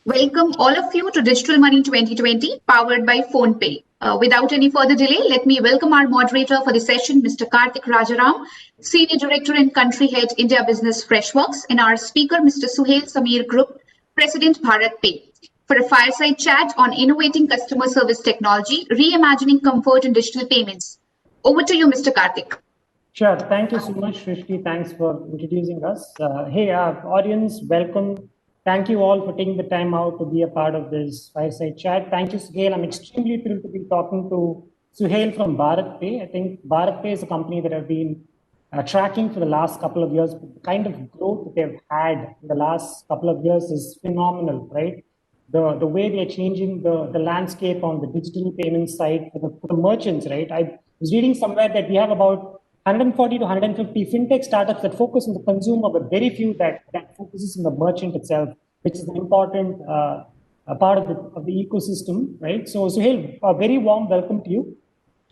Welcome all of you to Digital Money 2020, powered by PhonePe. Without any further delay, let me welcome our moderator for the session, Mr. Karthik Rajaram, Senior Director and Country Head, India Business Freshworks, and our speaker, Mr. Suhail Samir Group, President Bharat Pay, for a fireside chat on innovating customer service technology, reimagining comfort in digital payments. Over to you, Mr. Karthik. Sure. Thank you so much, Shrishti. Thanks for introducing us. Hey, audience, welcome. Thank you all for taking the time out to be a part of this fireside chat. Thank you, Suhail. I'm extremely thrilled to be talking to Suhail from Bharat Pay. I think Bharat Pay is a company that I've been tracking for the last couple of years. The kind of growth that they've had in the last couple of years is phenomenal, right? The way they're changing the landscape on the digital payment side for the merchants, right? I was reading somewhere that we have about 140 to 150 fintech startups that focus on the consumer, but very few that focuses on the merchant itself, which is an important part of the ecosystem, right? So Suhail, a very warm welcome to you.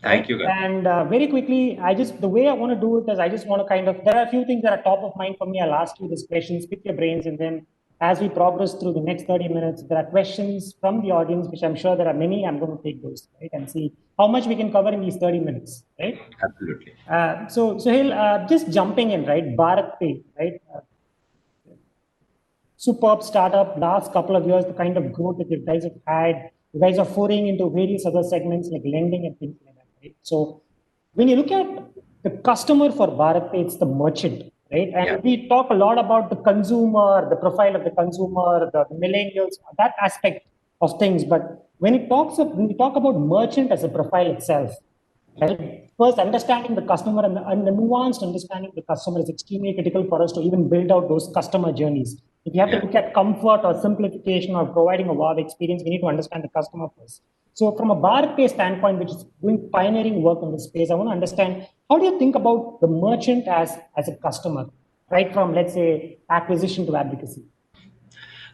Thank you, guys. And very quickly, the way I want to do it is I just want to there are a few things that are top of mind for me. I'll ask you these questions, pick your brains, and then as we progress through the next 30 minutes, there are questions from the audience, which I'm sure there are many. I'm going to take those, right, and see how much we can cover in these 30 minutes, right? Absolutely. So Suhail, just jumping in, right? Bharat Pay, right? Superb startup, last couple of years, the kind of growth that you guys have had. You guys are foraying into various other segments like lending and things like that, right? So when you look at the customer for Bharat Pay, it's the merchant, right? And we talk a lot about the consumer, the profile of the consumer, the millennials, that aspect of things. But when we talk about merchant as a profile itself, right? First, understanding the customer and the nuanced understanding of the customer is extremely critical for us to even build out those customer journeys. If you have to look at comfort or simplification or providing a wow experience, we need to understand the customer first. So from a Bharat Pay standpoint, which is doing pioneering work in this space, I want to understand, how do you think about the merchant as a customer, right from, let's say, acquisition to advocacy?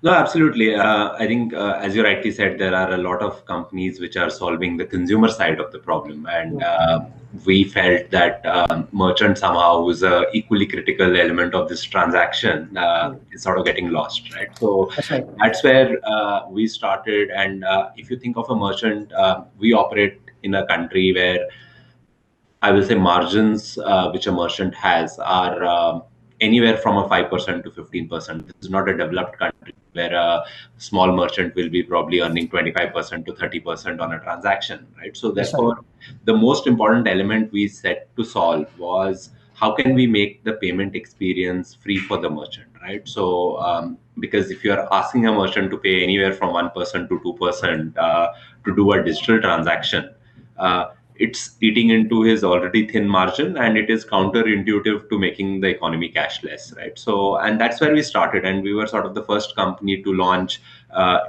No, absolutely. I think, as you rightly said, there are a lot of companies which are solving the consumer side of the problem. And we felt that merchant somehow was an equally critical element of this transaction. Is sort of getting lost, right? So that's where we started. And if you think of a merchant, we operate in a country where I will say margins which a merchant has are anywhere from a 5% to 15%. This is not a developed country where a small merchant will be probably earning 25% to 30% on a transaction, right? So therefore, the most important element we set to solve was how can we make the payment experience free for the merchant, right? So because if you are asking a merchant to pay anywhere from 1% to 2% to do a digital transaction, it's eating into his already thin margin, and it is counterintuitive to making the economy cashless, right? So, and that's where we started, and we were sort of the first company to launch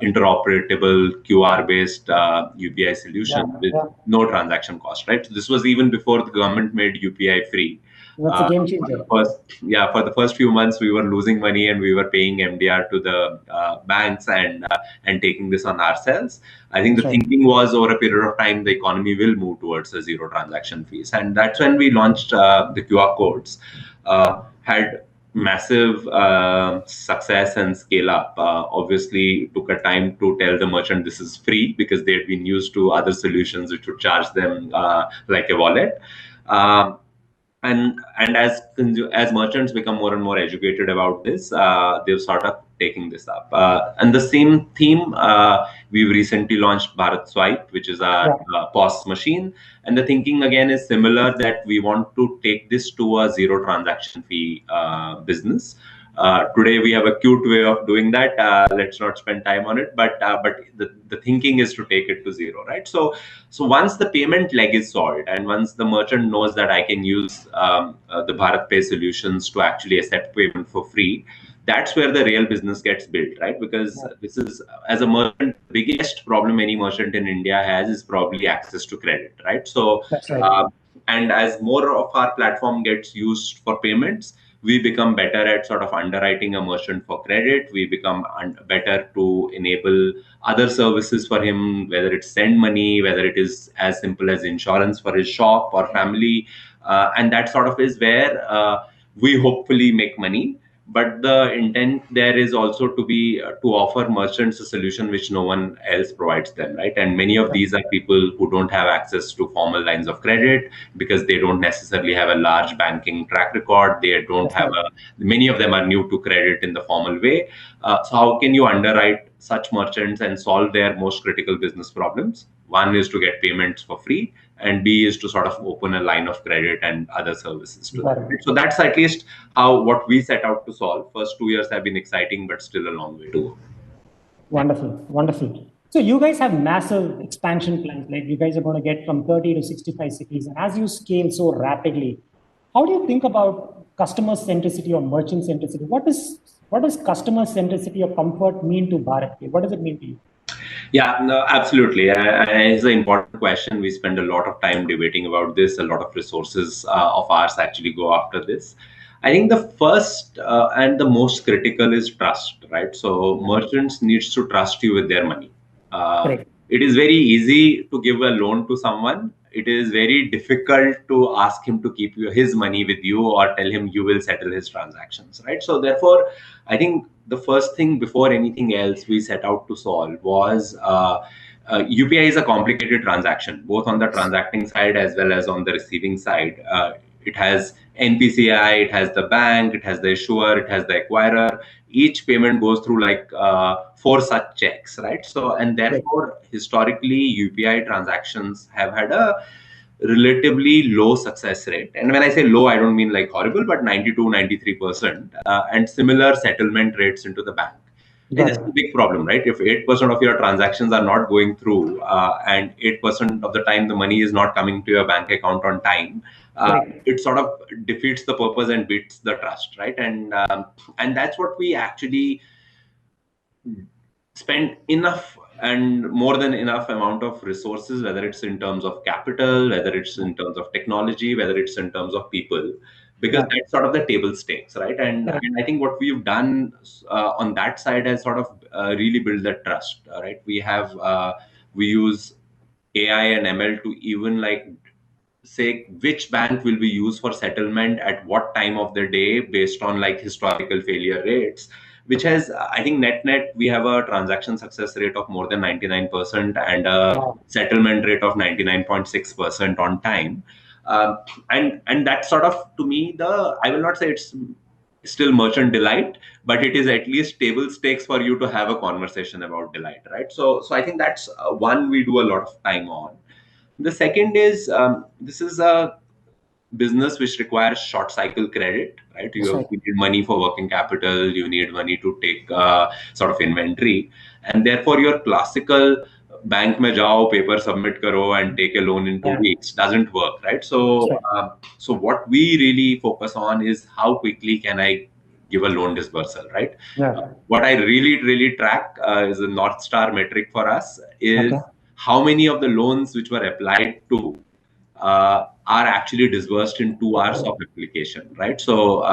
interoperable QR-based UPI solution with no transaction cost, right? So this was even before the government made UPI free. That's a game changer. For the first few months, we were losing money and we were paying MDR to the banks and taking this on ourselves. I think the thinking was over a period of time, the economy will move towards a zero transaction fees. And that's when we launched the QR codes, had massive success and scale up. Obviously, it took a time to tell the merchant this is free because they had been used to other solutions which would charge them like a wallet. And as merchants become more and more educated about this, they've sort of taking this up. And the same theme, we've recently launched Bharat Swipe, which is our POS machine. And the thinking again is similar, that we want to take this to a zero transaction fee business. Today we have a cute way of doing that. Let's not spend time on it, but the thinking is to take it to zero, right? So once the payment leg is solved, and once the merchant knows that I can use the Bharat Pay solutions to actually accept payment for free, that's where the real business gets built, right? Because this is, as a merchant, the biggest problem any merchant in India has is probably access to credit, right? So, and as more of our platform gets used for payments, we become better at sort of underwriting a merchant for credit. We become better to enable other services for him, whether it's send money, whether it is as simple as insurance for his shop or family. And that sort of is where we hopefully make money. but the intent there is also to be to offer merchants a solution which no one else provides them, right? And many of these are people who don't have access to formal lines of credit because they don't necessarily have a large banking track record. They don't have many of them are new to credit in the formal way. So how can you underwrite such merchants and solve their most critical business problems? One is to get payments for free, and B is to sort of open a line of credit and other services to them. So that's at least how what we set out to solve. First 2 years have been exciting, but still a long way to go. Wonderful, wonderful. So you guys have massive expansion plans. Like you guys are going to get from 30 to 65 cities, and as you scale so rapidly, how do you think about customer centricity or merchant centricity? What does customer centricity or comfort mean to BharatPe? What does it mean to you? Yeah, no, absolutely. It's an important question. We spend a lot of time debating about this. A lot of resources of ours actually go after this. I think the first and the most critical is trust, right? So merchants needs to trust you with their money. It is very easy to give a loan to someone. It is very difficult to ask him to keep his money with you or tell him you will settle his transactions, right? So therefore, I think the first thing before anything else we set out to solve was UPI is a complicated transaction, both on the transacting side as well as on the receiving side. It has NPCI, it has the bank, it has the issuer, it has the acquirer. Each payment goes through like 4 such checks, right? So, and therefore, historically, UPI transactions have had a relatively low success rate. And when I say low, I don't mean like horrible, but 92, 93%, and similar settlement rates into the bank. And this is a big problem, right? If 8% of your transactions are not going through and 8% of the time the money is not coming to your bank account on time, it sort of defeats the purpose and beats the trust, right? And that's what we actually spend enough and more than enough amount of resources, whether it's in terms of capital, whether it's in terms of technology, whether it's in terms of people, because that's sort of the table stakes, right? And I think what we've done on that side has sort of really built that trust, right? We use AI and ML to even like say which bank will be used for settlement at what time of the day based on like historical failure rates, which has, I think net, we have a transaction success rate of more than 99% and a settlement rate of 99.6% on time. And that's sort of, to me, I will not say it's still merchant delight, but it is at least table stakes for you to have a conversation about delight, right? So I think that's one we do a lot of time on. The second is, this is a business which requires short cycle credit, right? You need money for working capital, you need money to take sort of inventory, and therefore your classical bank mein jao, paper submit karo and take a loan in 2 weeks doesn't work, right? So so what we really focus on is how quickly can I give a loan disbursal, right? What I really track is a North Star metric for us is how many of the loans which were applied to are actually disbursed in 2 hours of application, right? So,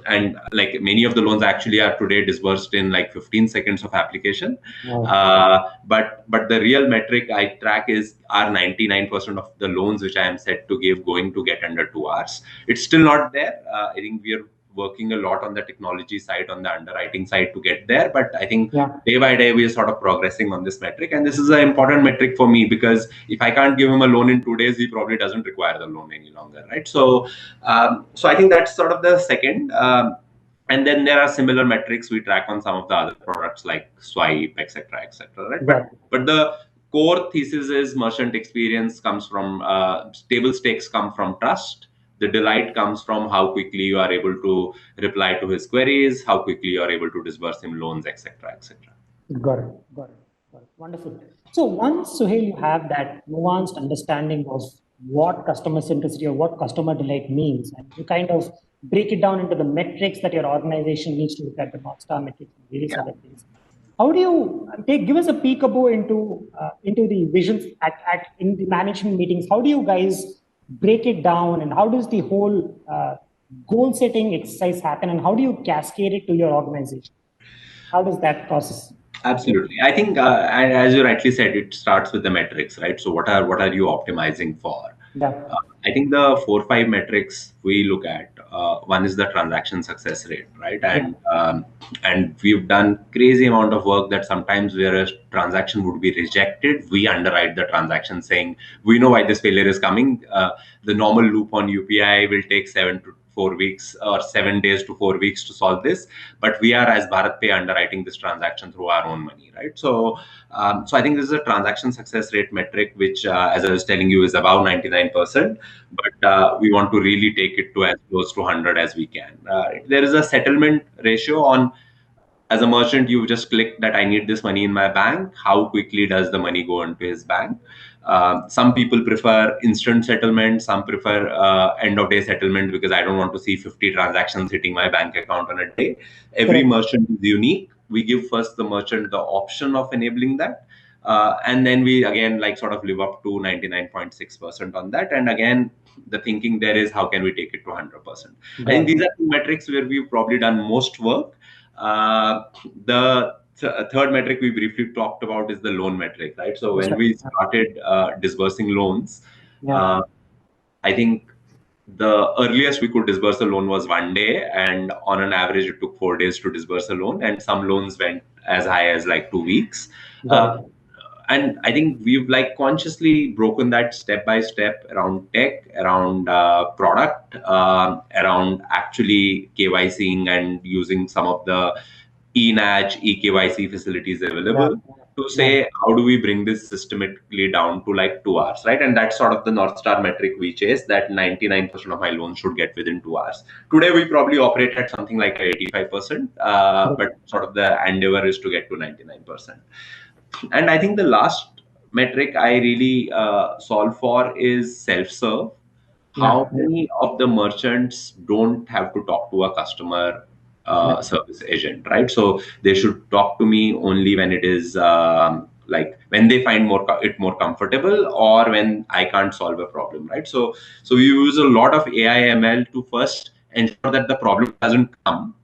and like many of the loans actually are today disbursed in like 15 seconds of application. But the real metric I track is are 99% of the loans which I am set to give going to get under 2 hours. It's still not there. I think we are working a lot on the technology side, on the underwriting side to get there. But I think day by day, we are sort of progressing on this metric. And this is an important metric for me because if I can't give him a loan in 2 days, he probably doesn't require the loan any longer, right? So, so I think that's sort of the second. And then there are similar metrics we track on some of the other products like Swipe, etc., right? But the core thesis is merchant experience comes from, table stakes come from trust. The delight comes from how quickly you are able to reply to his queries, how quickly you are able to disburse him loans, etc., etc. Got it. Wonderful. So once, Suhail, you have that nuanced understanding of what customer centricity or what customer delight means, and you kind of break it down into the metrics that your organization needs to look at, the North Star metrics and various other things. How do you give us a peekaboo into the visions in the management meetings? How do you guys break it down, and how does the whole goal setting exercise happen, and how do you cascade it to your organization? How does that process? Absolutely. I think, as you rightly said, it starts with the metrics, right? So what are you optimizing for? I think the 4 or 5 metrics we look at one is the transaction success rate, right? And we've done crazy amount of work that sometimes where a transaction would be rejected, we underwrite the transaction saying we know why this failure is coming. The normal loop on UPI will take 7 to 4 weeks or 7 days to 4 weeks to solve this, but we are as BharatPe underwriting this transaction through our own money, right? So I think this is a transaction success rate metric, which, as I was telling you, is about 99%. But we want to really take it to as close to 100 as we can. There is a settlement ratio on. As a merchant, you just click that I need this money in my bank. How quickly does the money go into his bank? Some people prefer instant settlement. Some prefer end of day settlement because I don't want to see 50 transactions hitting my bank account on a day. Every merchant is unique. We give first the merchant the option of enabling that. And then we again sort of live up to 99.6% on that. And again, the thinking there is how can we take it to 100%? I think these are two metrics where we've probably done most work. The third metric we briefly talked about is the loan metric, right? So when we started disbursing loans, I think the earliest we could disburse a loan was 1 day, and on an average it took 4 days to disburse a loan, and some loans went as high as 2 weeks. And I think we've consciously broken that step by step around tech, around product, around actually KYCing and using some of the eNACH, eKYC facilities available to say, how do we bring this systematically down to 2 hours, right? And that's sort of the North Star metric we chase, that 99% of my loans should get within 2 hours. Today, we probably operate at something like 85%, but sort of the endeavor is to get to 99%. And I think the last metric I really solve for is self-serve. How many of the merchants don't have to talk to a customer service agent, right? So they should talk to me only when it is when they find it more comfortable, or when I can't solve a problem, right? So we use a lot of AI ML to first ensure that the problem doesn't come,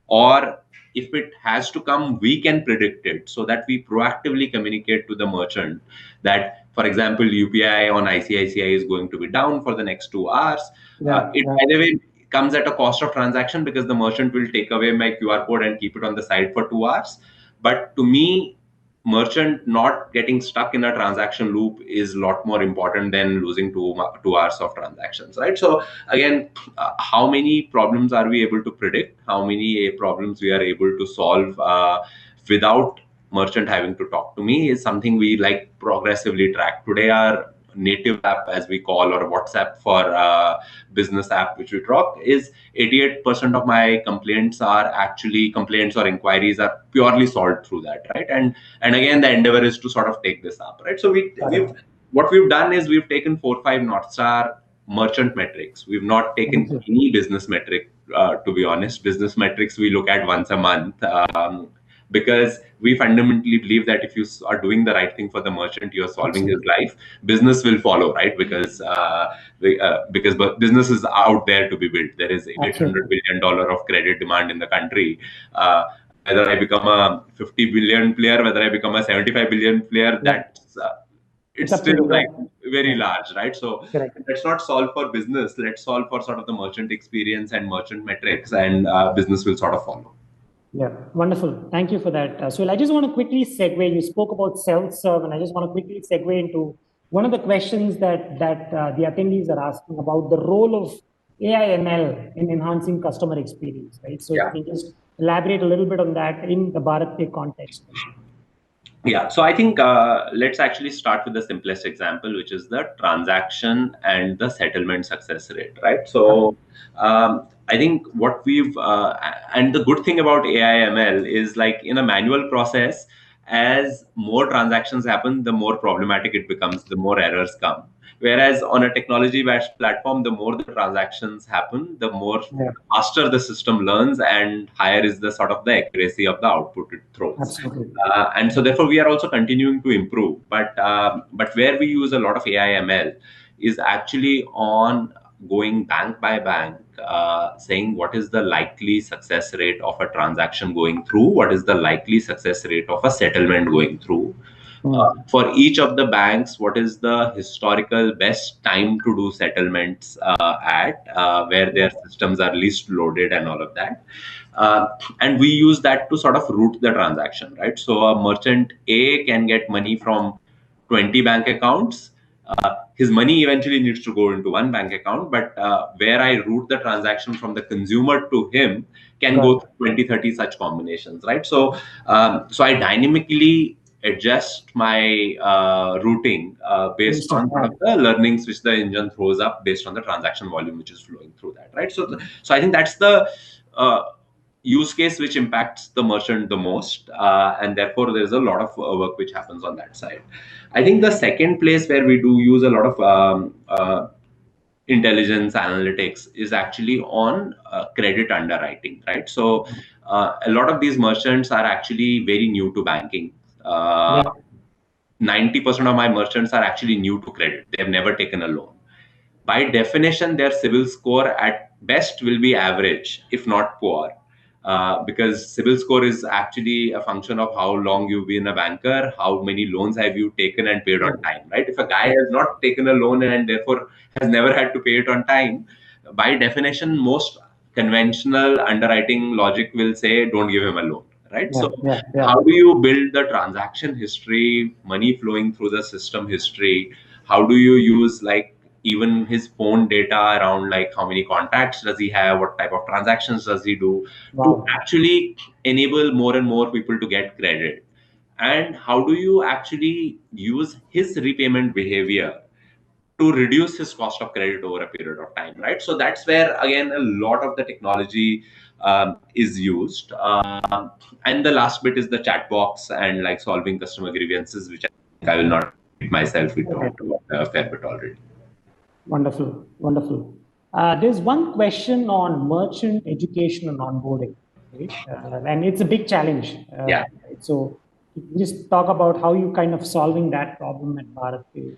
or if it has to come, we can predict it, so that we proactively communicate to the merchant that, for example, UPI on ICICI is going to be down for the next 2 hours. By the way, comes at a cost of transaction because the merchant will take away my QR code and keep it on the side for 2 hours. But to me, merchant not getting stuck in a transaction loop is a lot more important than losing 2 hours of transactions, right? So again, how many problems are we able to predict? How many problems we are able to solve without merchant having to talk to me is something we progressively track. Today, our native app, as we call, or WhatsApp for business app, which we track, is 88% of my complaints are actually complaints or inquiries are purely solved through that, right? And again, the endeavor is to sort of take this up, right? So what we've done is we've taken 4 or 5 North Star merchant metrics. We've not taken any business metric, to be honest. Business metrics we look at once a month. Because we fundamentally believe that if you are doing the right thing for the merchant, you're solving his life, business will follow, right? Because business is out there to be built. There is $800 billion of credit demand in the country. Whether I become a 50 billion player, whether I become a 75 billion player, it's still very large, right? So let's not solve for business. Let's solve for sort of the merchant experience and merchant metrics, and business will sort of follow. Yeah, wonderful. Thank you for that. So I just want to quickly segue. You spoke about self-serve, and I just want to quickly segue into one of the questions that the attendees are asking about the role of AI ML in enhancing customer experience, right? So if you can just elaborate a little bit on that in the BharatPe context. Yeah, so I think let's actually start with the simplest example, which is the transaction and the settlement success rate, right? So I think what we've, and the good thing about AI ML is in a manual process, as more transactions happen, the more problematic it becomes, the more errors come. Whereas on a technology-based platform, the more the transactions happen, the more faster the system learns, and higher is the sort of the accuracy of the output it throws. Absolutely. And so therefore, we are also continuing to improve. But where we use a lot of AI ML is actually on going bank by bank, saying what is the likely success rate of a transaction going through, what is the likely success rate of a settlement going through. For each of the banks, what is the historical best time to do settlements where their systems are least loaded and all of that. And we use that to sort of route the transaction, right? So a merchant A can get money from 20 bank accounts. His money eventually needs to go into one bank account, but where I route the transaction from the consumer to him can go through 20, 30 such combinations, right? So, so I dynamically adjust my routing based on sort of the learnings which the engine throws up based on the transaction volume which is flowing through that, right? So, so I think that's the use case which impacts the merchant the most, and therefore there's a lot of work which happens on that side. I think the second place where we do use a lot of intelligence analytics is actually on credit underwriting, right? So a lot of these merchants are actually very new to banking. 90% of my merchants are actually new to credit. They have never taken a loan. By definition, their CIBIL score at best will be average, if not poor. Because CIBIL score is actually a function of how long you've been a banker, how many loans have you taken and paid on time, right? If a guy has not taken a loan and therefore has never had to pay it on time, by definition, most conventional underwriting logic will say, don't give him a loan, right? How do you build the transaction history, money flowing through the system history? How do you use like even his phone data around like how many contacts does he have, what type of transactions does he do, to actually enable more and more people to get credit? And how do you actually use his repayment behavior to reduce his cost of credit over a period of time, right? So that's where again a lot of the technology is used. And the last bit is the chat box and like solving customer grievances, which I will not repeat myself. We talked about a fair bit already. Wonderful, wonderful. There's one question on merchant education and onboarding, right? And it's a big challenge. So just talk about how you kind of solving that problem at BharatPe.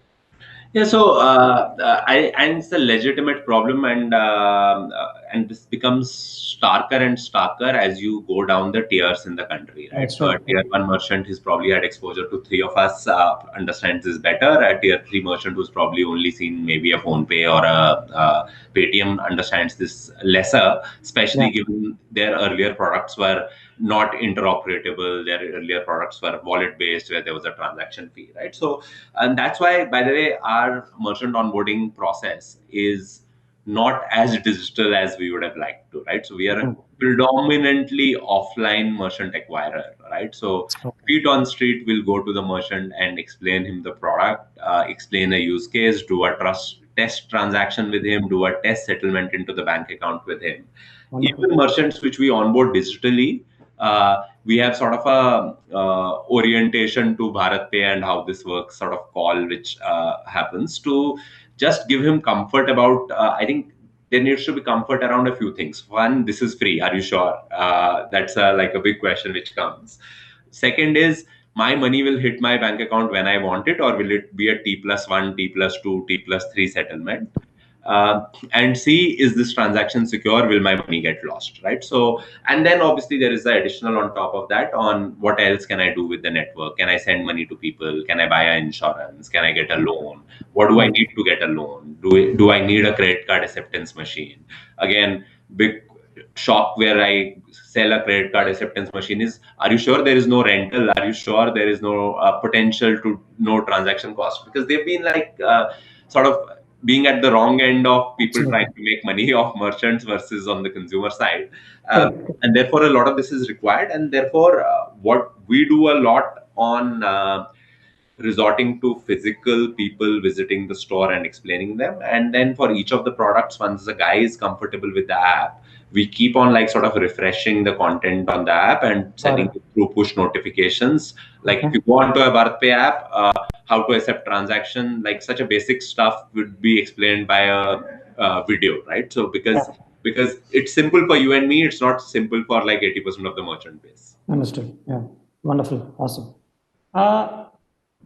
Yeah, so and it's a legitimate problem, and this becomes starker and starker as you go down the tiers in the country, right? So a tier 1 merchant who's probably had exposure to 3 of us understands this better. A tier 3 merchant who's probably only seen maybe a PhonePe or a Paytm understands this lesser, especially given their earlier products were not interoperable. Their earlier products were wallet based where there was a transaction fee, right? So, and that's why, by the way, our merchant onboarding process is not as digital as we would have liked to, right? So we are a predominantly offline merchant acquirer, right? So feet on street will go to the merchant and explain him the product, explain a use case, do a test transaction with him, do a test settlement into the bank account with him. Even merchants which we onboard digitally, we have sort of a orientation to BharatPe and how this works sort of call which happens to just give him comfort about, I think there needs to be comfort around a few things. One, this is free. Are you sure? That's like a big question which comes. Second is, my money will hit my bank account when I want it, or will it be a T+1, T+2, T+3 settlement? And see, is this transaction secure? Will my money get lost, right? So, and then obviously there is the additional on top of that on what else can I do with the network? Can I send money to people? Can I buy an insurance? Can I get a loan? What do I need to get a loan? Do I need a credit card acceptance machine? Again, big shop where I sell a credit card acceptance machine is, are you sure there is no rental? Are you sure there is no potential to no transaction cost? Because they've been like sort of being at the wrong end of people trying to make money off merchants versus on the consumer side. And therefore, a lot of this is required. And therefore, what we do a lot on resorting to physical people visiting the store and explaining them. And then for each of the products, once the guy is comfortable with the app, we keep on like sort of refreshing the content on the app and sending it through push notifications. Like if you go onto a BharatPe app, how to accept transaction, like such a basic stuff would be explained by a video, right? So because it's simple for you and me, it's not simple for like 80% of the merchant base. Understood. Yeah, wonderful, awesome.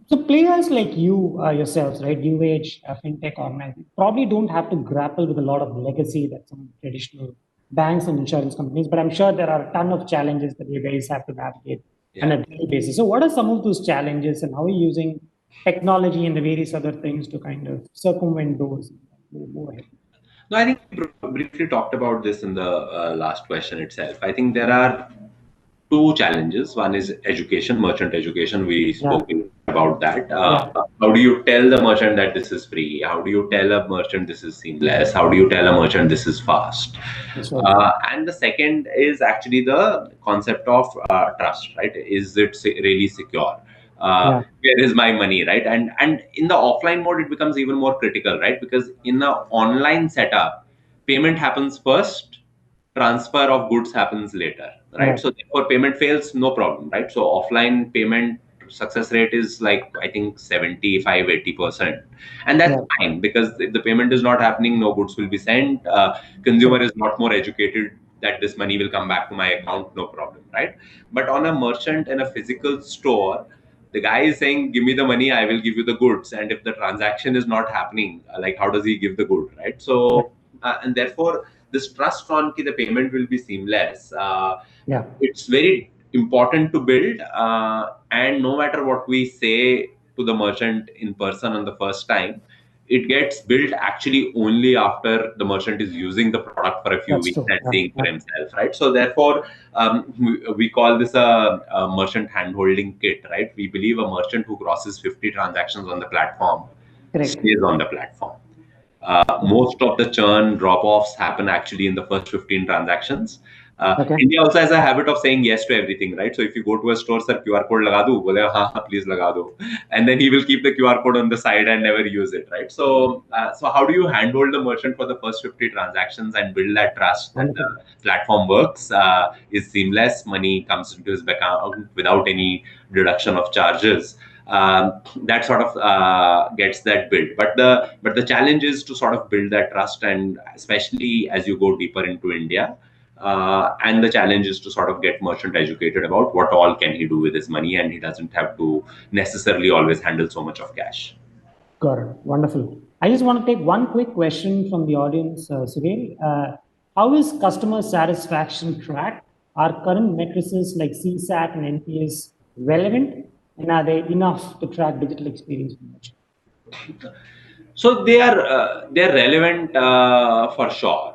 So players like you yourselves, right, new age fintech organizations, probably don't have to grapple with a lot of legacy that some traditional banks and insurance companies, but I'm sure there are a ton of challenges that you guys have to navigate. on a daily basis. So what are some of those challenges and how are you using technology and the various other things to kind of circumvent those? Move ahead. No, I think we briefly talked about this in the last question itself. I think there are two challenges. One is education, merchant education. We spoke about that. How do you tell the merchant that this is free? How do you tell a merchant this is seamless? How do you tell a merchant this is fast? And the second is actually the concept of trust, right? Is it really secure? Where is my money, right? And in the offline mode, it becomes even more critical, right? Because in the online setup, payment happens first, transfer of goods happens later, right? So therefore payment fails, no problem, right? So offline payment success rate is like, I think 75-80%, and that's fine, because if the payment is not happening, no goods will be sent. Consumer is not more educated that this money will come back to my account, no problem, right? But on a merchant in a physical store, the guy is saying, give me the money, I will give you the goods. And if the transaction is not happening, like how does he give the good, right? So and therefore this trust on the payment will be seamless. It's very important to build, and no matter what we say to the merchant in person on the first time, it gets built actually only after the merchant is using the product for a few weeks and seeing for himself, right? So therefore, we call this a merchant handholding kit, right? We believe a merchant who crosses 50 transactions on the platform stays on the platform. Most of the churn drop-offs happen actually in the first 15 transactions. India also has a habit of saying yes to everything, right? So if you go to a store, sir, QR code laga do, bole, haan, please laga do. And then he will keep the QR code on the side and never use it, right? So so how do you handhold the merchant for the first 50 transactions and build that trust that the platform works, is seamless, money comes into his account without any deduction of charges? That sort of gets that built. But the challenge is to sort of build that trust, and especially as you go deeper into India. And the challenge is to sort of get merchant educated about what all can he do with his money, and he doesn't have to necessarily always handle so much of cash. Got it. Wonderful. I just want to take one quick question from the audience, Suhail. How is customer satisfaction tracked? Are current matrices like CSAT and NPS relevant, and are they enough to track digital experience? So they are relevant for sure.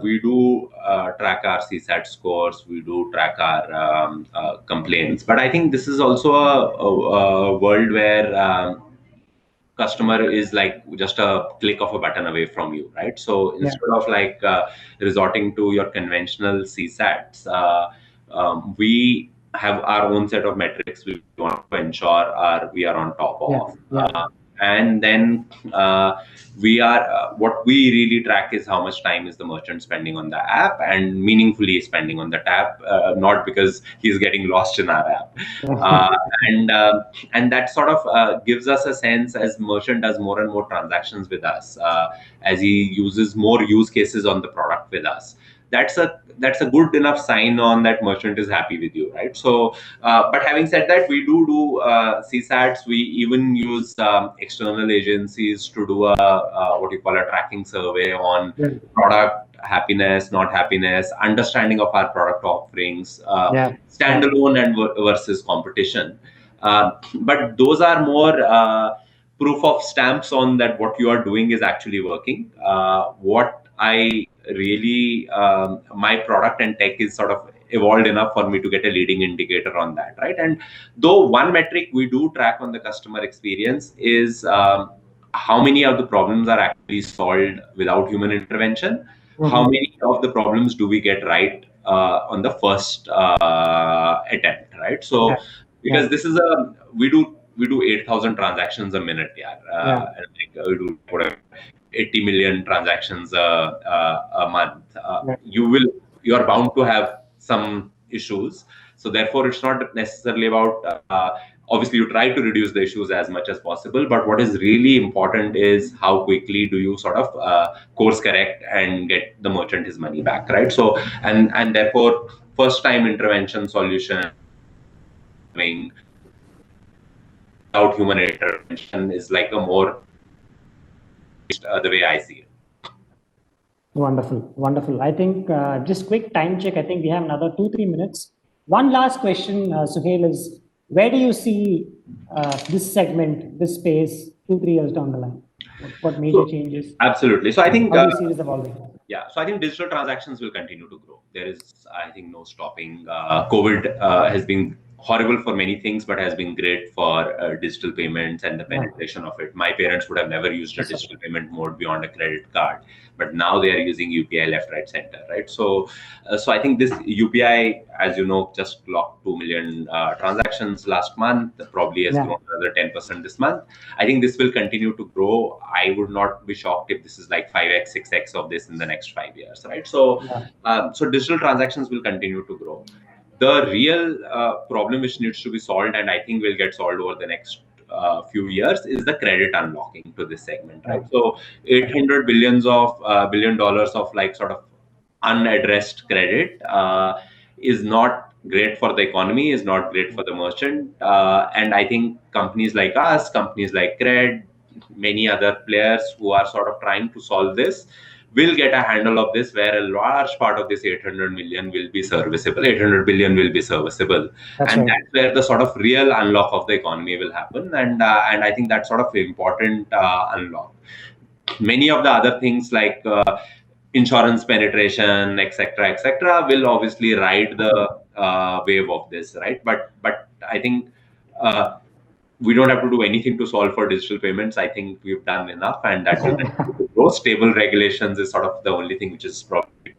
We do track our CSAT scores. We do track our complaints. But I think this is also a world where customer is like just a click of a button away from you, right? So instead of like resorting to your conventional CSATs, we have our own set of metrics we want to ensure we are on top of. And then we are what we really track is how much time is the merchant spending on the app, and meaningfully spending on the app, not because he's getting lost in our app. And that sort of gives us a sense, as merchant does more and more transactions with us, as he uses more use cases on the product with us, that's a good enough sign on that merchant is happy with you, right? So, but having said that, we do CSATs. We even use external agencies to do a what you call a tracking survey on product happiness, not happiness, understanding of our product offerings, standalone and versus competition. But those are more proof of stamps on that what you are doing is actually working. What I really my product and tech is sort of evolved enough for me to get a leading indicator on that, right? And though one metric we do track on the customer experience is how many of the problems are actually solved without human intervention, how many of the problems do we get right on the first attempt, right? So because this is we do 8,000 transactions a minute, and like, we do whatever 80 million transactions a month. You are bound to have some issues. So therefore, it's not necessarily about. Obviously, you try to reduce the issues as much as possible, but what is really important is how quickly do you sort of course correct and get the merchant his money back, right? So and therefore, first time intervention solution without human intervention is like a more the way I see it. Wonderful, wonderful. I think just quick time check. I think we have another 2-3 minutes. One last question, Suhail, is where do you see this segment, this space, 2-3 years down the line? What major changes? Absolutely. So I think how do you see this evolving? Yeah, so I think digital transactions will continue to grow. There is, I think, no stopping. COVID has been horrible for many things, but has been great for digital payments and the penetration of it. My parents would have never used a digital payment mode beyond a credit card, but now they are using UPI left, right, center, right? So I think this UPI, as you know, just clocked 2 million transactions last month, probably has grown another 10% this month. I think this will continue to grow. I would not be shocked if this is like 5x, 6x of this in the next 5 years, right? So, so digital transactions will continue to grow. The real problem which needs to be solved, and I think will get solved over the next few years, is the credit unlocking to this segment, right? So $800 billion of like sort of unaddressed credit is not great for the economy, is not great for the merchant. And I think companies like us, companies like Cred, many other players who are sort of trying to solve this will get a handle of this, where a large part of this 800 million will be serviceable, 800 billion will be serviceable. That's where the sort of real unlock of the economy will happen. And I think that's sort of important unlock. Many of the other things like insurance penetration, etc., will obviously ride the wave of this, right? But I think we don't have to do anything to solve for digital payments. I think we've done enough, and that will grow. Stable regulations is sort of the only thing which is probably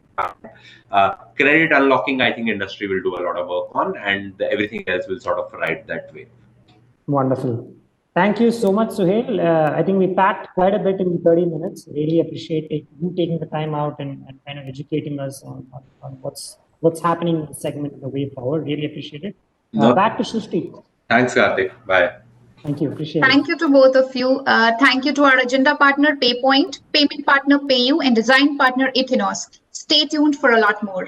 credit unlocking. I think industry will do a lot of work on, and everything else will sort of ride that wave. Wonderful. Thank you so much, Suhail. I think we packed quite a bit in 30 minutes. Really appreciate you taking the time out and kind of educating us on what's happening in the segment, the way forward. Really appreciate it. Back to Srishti. Thanks, Karthik. Bye. Thank you. Appreciate it. Thank you to both of you. Thank you to our agenda partner, PayPoint, payment partner, PayU, and design partner, Ithenos. Stay tuned for a lot more.